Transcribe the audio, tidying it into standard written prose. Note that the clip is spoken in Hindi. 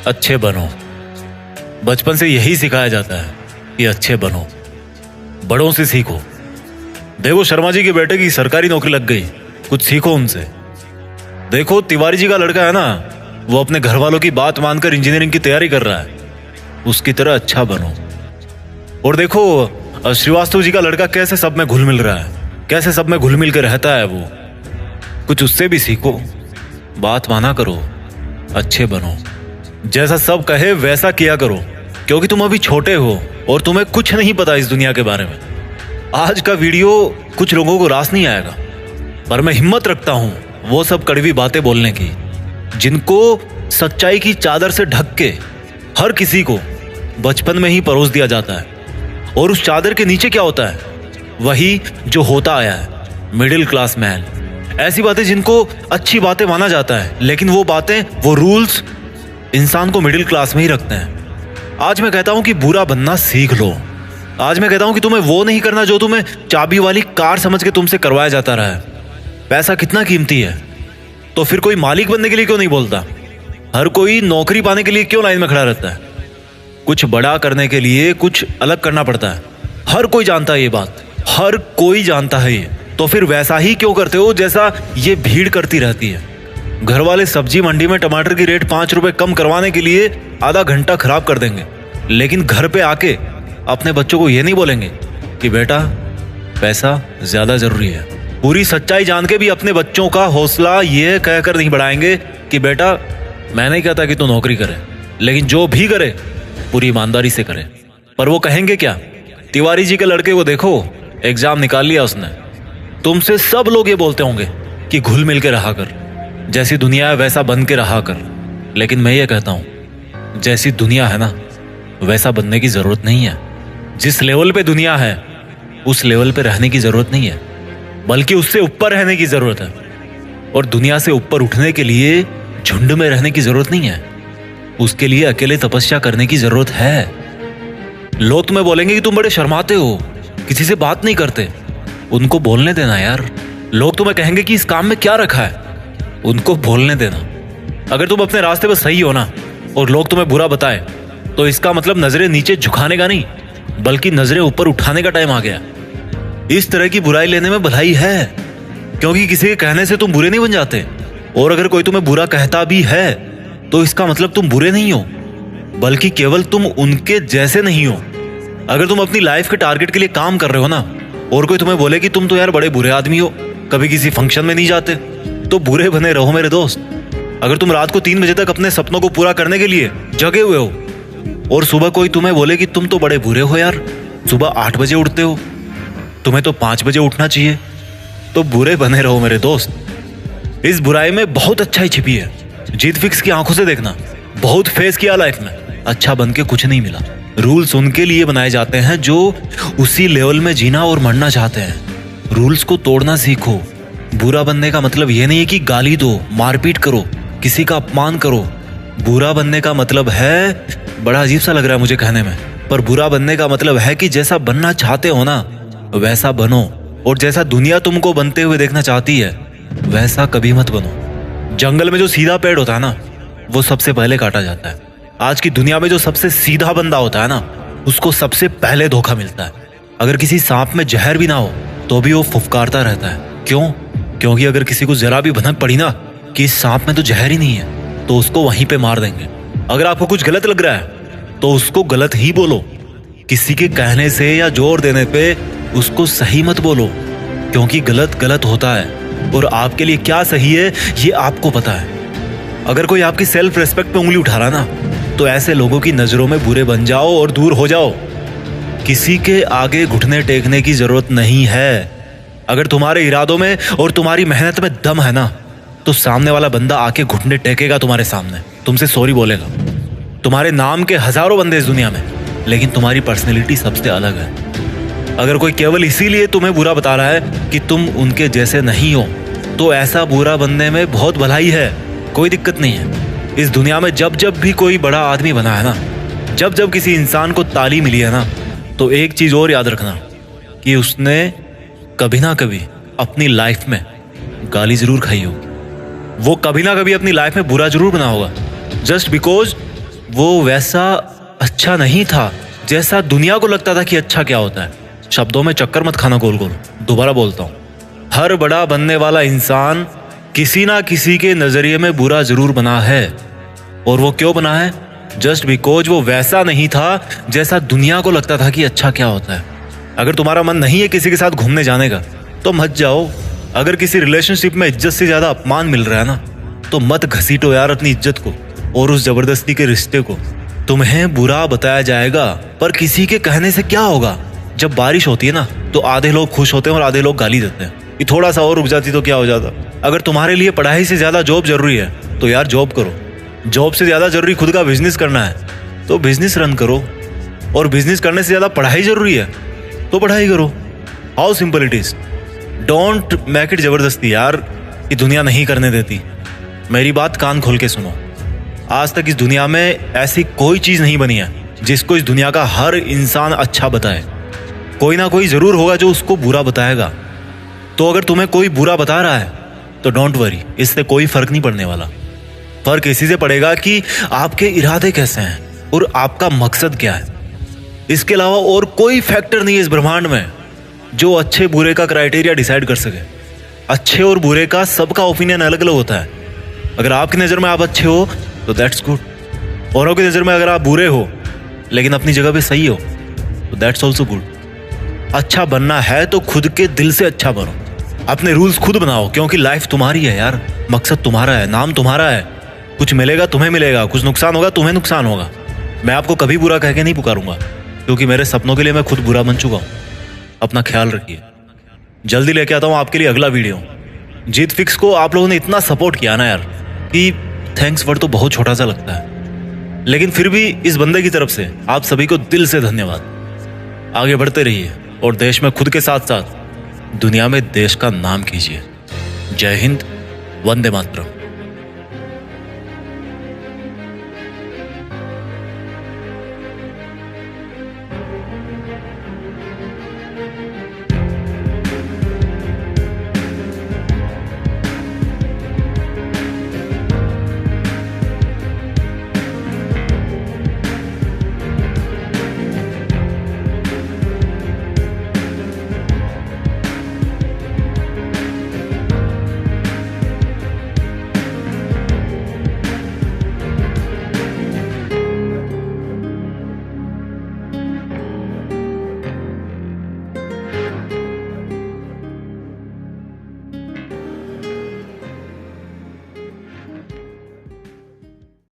अच्छे बनो। बचपन से यही सिखाया जाता है कि अच्छे बनो, बड़ों से सीखो। देखो शर्मा जी के बेटे की सरकारी नौकरी लग गई, कुछ सीखो उनसे। देखो तिवारी जी का लड़का है ना, वो अपने घर वालों की बात मानकर इंजीनियरिंग की तैयारी कर रहा है, उसकी तरह अच्छा बनो। और देखो श्रीवास्तव जी का लड़का कैसे सब में घुल मिल रहा है, कैसे सब में घुल मिल के रहता है, वो कुछ उससे भी सीखो। बात माना करो, अच्छे बनो, जैसा सब कहे वैसा किया करो, क्योंकि तुम अभी छोटे हो और तुम्हें कुछ नहीं पता इस दुनिया के बारे में। आज का वीडियो कुछ लोगों को रास नहीं आएगा, पर मैं हिम्मत रखता हूं वो सब कड़वी बातें बोलने की, जिनको सच्चाई की चादर से ढक के हर किसी को बचपन में ही परोस दिया जाता है। और उस चादर के नीचे क्या होता है? वही जो होता आया है, मिडिल क्लास मैन। ऐसी बातें जिनको अच्छी बातें माना जाता है, लेकिन वो बातें, वो रूल्स इंसान को मिडिल क्लास में ही रखते हैं। आज मैं कहता हूं कि बुरा बनना सीख लो। आज मैं कहता हूं कि तुम्हें वो नहीं करना जो तुम्हें चाबी वाली कार समझ के तुमसे करवाया जाता रहा है। पैसा कितना कीमती है, तो फिर कोई मालिक बनने के लिए क्यों नहीं बोलता? हर कोई नौकरी पाने के लिए क्यों लाइन में खड़ा रहता है? कुछ बड़ा करने के लिए कुछ अलग करना पड़ता है। हर कोई जानता है ये बात, हर कोई जानता है ये। तो फिर वैसा ही क्यों करते हो जैसा ये भीड़ करती रहती है? घर वाले सब्जी मंडी में टमाटर की रेट 5 रुपए कम करवाने के लिए आधा घंटा खराब कर देंगे, लेकिन घर पे आके अपने बच्चों को ये नहीं बोलेंगे कि बेटा पैसा ज्यादा जरूरी है। पूरी सच्चाई जान के भी अपने बच्चों का हौसला ये कहकर नहीं बढ़ाएंगे कि बेटा मैं नहीं कहता कि तू नौकरी करे, लेकिन जो भी करे पूरी ईमानदारी से करे। पर वो कहेंगे क्या? तिवारी जी के लड़के को देखो, एग्जाम निकाल लिया उसने। तुमसे सब लोग ये बोलते होंगे कि घुल मिल के रहा कर, जैसी दुनिया है वैसा बन के रहा कर। लेकिन मैं ये कहता हूं, जैसी दुनिया है ना वैसा बनने की जरूरत नहीं है। जिस लेवल पे दुनिया है उस लेवल पे रहने की जरूरत नहीं है, बल्कि उससे ऊपर रहने की जरूरत है। और दुनिया से ऊपर उठने के लिए झुंड में रहने की जरूरत नहीं है, उसके लिए अकेले तपस्या करने की जरूरत है। लोग तुम्हें बोलेंगे कि तुम बड़े शर्माते हो, किसी से बात नहीं करते। उनको बोलने देना यार। लोग तुम्हें कहेंगे कि इस काम में क्या रखा है, उनको बोलने देना। अगर तुम अपने रास्ते पर सही हो ना और लोग तुम्हें बुरा बताए, तो इसका मतलब नजरें नीचे झुकाने का नहीं, बल्कि नजरें ऊपर उठाने का टाइम आ गया। इस तरह की बुराई लेने में भलाई है, क्योंकि किसी के कहने से तुम बुरे नहीं बन जाते। और अगर कोई तुम्हें बुरा कहता भी है तो इसका मतलब तुम बुरे नहीं हो, बल्कि केवल तुम उनके जैसे नहीं हो। अगर तुम अपनी लाइफ के टारगेट के लिए काम कर रहे हो ना, और कोई तुम्हें बोले कि तुम तो यार बड़े बुरे आदमी हो, कभी किसी फंक्शन में नहीं जाते, तो बुरे बने रहो मेरे दोस्त। अगर तुम रात को 3 बजे तक अपने सपनों को पूरा करने के लिए जगे हुए हो, और सुबह कोई तुम्हें बोले कि तुम तो बड़े बुरे हो यार, सुबह 8 बजे उठते हो, तुम्हें तो 5 बजे उठना चाहिए, तो बुरे बने रहो मेरे दोस्त। इस बुराई में बहुत अच्छाई छिपी है। जीत फिक्स की आंखों से देखना। बहुत फेस किया लाइफ में, अच्छा बन के कुछ नहीं मिला। रूल्स उनके लिए बनाए जाते हैं जो उसी लेवल में जीना और मरना चाहते हैं। रूल्स को तोड़ना सीखो। बुरा बनने का मतलब ये नहीं है कि गाली दो, मारपीट करो, किसी का अपमान करो। बुरा बनने का मतलब है, बड़ा अजीब सा लग रहा है मुझे कहने में, पर बुरा बनने का मतलब है कि जैसा बनना चाहते हो ना वैसा बनो, और जैसा दुनिया तुमको बनते हुए देखना चाहती है वैसा कभी मत बनो। जंगल में जो सीधा पेड़ होता है ना वो सबसे पहले काटा जाता है। आज की दुनिया में जो सबसे सीधा बंदा होता है ना उसको सबसे पहले धोखा मिलता है। अगर किसी सांप में जहर भी ना हो तो भी वो फुफकारता रहता है। क्यों? क्योंकि अगर किसी को जरा भी भनक पड़ी ना कि इस सांप में तो जहर ही नहीं है, तो उसको वहीं पे मार देंगे। अगर आपको कुछ गलत लग रहा है तो उसको गलत ही बोलो। किसी के कहने से या जोर देने पे उसको सही मत बोलो, क्योंकि गलत गलत होता है और आपके लिए क्या सही है ये आपको पता है। अगर कोई आपकी सेल्फ रेस्पेक्ट पे उंगली उठा रहा ना तो ऐसे लोगों की नजरों में बुरे बन जाओ और दूर हो जाओ। किसी के आगे घुटने टेकने की जरूरत नहीं है। अगर तुम्हारे इरादों में और तुम्हारी मेहनत में दम है ना तो सामने वाला बंदा आके घुटने टेकेगा तुम्हारे सामने, तुमसे सॉरी बोलेगा। तुम्हारे नाम के हजारों बंदे इस दुनिया में, लेकिन तुम्हारी पर्सनैलिटी सबसे अलग है। अगर कोई केवल इसीलिए तुम्हें बुरा बता रहा है कि तुम उनके जैसे नहीं हो, तो ऐसा बुरा बनने में बहुत भलाई है, कोई दिक्कत नहीं है। इस दुनिया में जब जब भी कोई बड़ा आदमी बना है ना, जब जब किसी इंसान को ताली मिली है ना, तो एक चीज और याद रखना कि उसने कभी ना कभी अपनी लाइफ में गाली जरूर खाई होगी। वो कभी ना कभी अपनी लाइफ में बुरा जरूर बना होगा, जस्ट बिकॉज वो वैसा अच्छा नहीं था जैसा दुनिया को लगता था कि अच्छा क्या होता है। शब्दों में चक्कर मत खाना गोल गोल। दोबारा बोलता हूँ, हर बड़ा बनने वाला इंसान किसी ना किसी के नजरिए में बुरा जरूर बना है। और वो क्यों बना है? जस्ट बिकॉज वो वैसा नहीं था जैसा दुनिया को लगता था कि अच्छा क्या होता है। अगर तुम्हारा मन नहीं है किसी के साथ घूमने जाने का तो मत जाओ। अगर किसी रिलेशनशिप में इज्जत से ज्यादा अपमान मिल रहा है ना तो मत घसीटो यार अपनी इज्जत को और उस जबरदस्ती के रिश्ते को। तुम्हें बुरा बताया जाएगा पर किसी के कहने से क्या होगा। जब बारिश होती है ना तो आधे लोग खुश होते हैं और आधे लोग गाली देते हैं कि थोड़ा सा और रुक जाती तो क्या हो जाता। अगर तुम्हारे लिए पढ़ाई से ज्यादा जॉब जरूरी है तो यार जॉब करो। जॉब से ज्यादा जरूरी खुद का बिजनेस करना है तो बिजनेस रन करो। और बिजनेस करने से ज्यादा पढ़ाई जरूरी है तो पढ़ाई करो। How simple it is. Don't make it जबरदस्ती यार कि दुनिया नहीं करने देती। मेरी बात कान खोल के सुनो। आज तक इस दुनिया में ऐसी कोई चीज नहीं बनी है जिसको इस दुनिया का हर इंसान अच्छा बताए। कोई ना कोई जरूर होगा जो उसको बुरा बताएगा। तो अगर तुम्हें कोई बुरा बता रहा है तो डोंट वरी, इससे कोई फर्क नहीं पड़ने वाला। फर्क इसी से पड़ेगा कि आपके इरादे कैसे हैं और आपका मकसद क्या है। इसके अलावा और कोई फैक्टर नहीं है इस ब्रह्मांड में जो अच्छे बुरे का क्राइटेरिया डिसाइड कर सके। अच्छे और बुरे का सबका ओपिनियन अलग अलग होता है। अगर आपकी नज़र में आप अच्छे हो तो दैट्स गुड। औरों की नज़र में अगर आप बुरे हो लेकिन अपनी जगह पे सही हो तो दैट्स ऑल्सो गुड। अच्छा बनना है तो खुद के दिल से अच्छा बनो। अपने रूल्स खुद बनाओ क्योंकि लाइफ तुम्हारी है यार। मकसद तुम्हारा है, नाम तुम्हारा है। कुछ मिलेगा तुम्हें मिलेगा, कुछ नुकसान होगा तुम्हें नुकसान होगा। मैं आपको कभी बुरा कह के नहीं पुकारूंगा क्योंकि मेरे सपनों के लिए मैं खुद बुरा बन चुका हूँ। अपना ख्याल रखिए। जल्दी लेके आता हूँ आपके लिए अगला वीडियो। जीत फिक्स को आप लोगों ने इतना सपोर्ट किया ना यार कि थैंक्स वर्ड तो बहुत छोटा सा लगता है, लेकिन फिर भी इस बंदे की तरफ से आप सभी को दिल से धन्यवाद। आगे बढ़ते रहिए और देश में खुद के साथ साथ दुनिया में देश का नाम कीजिए। जय हिंद, वंदे मातरम।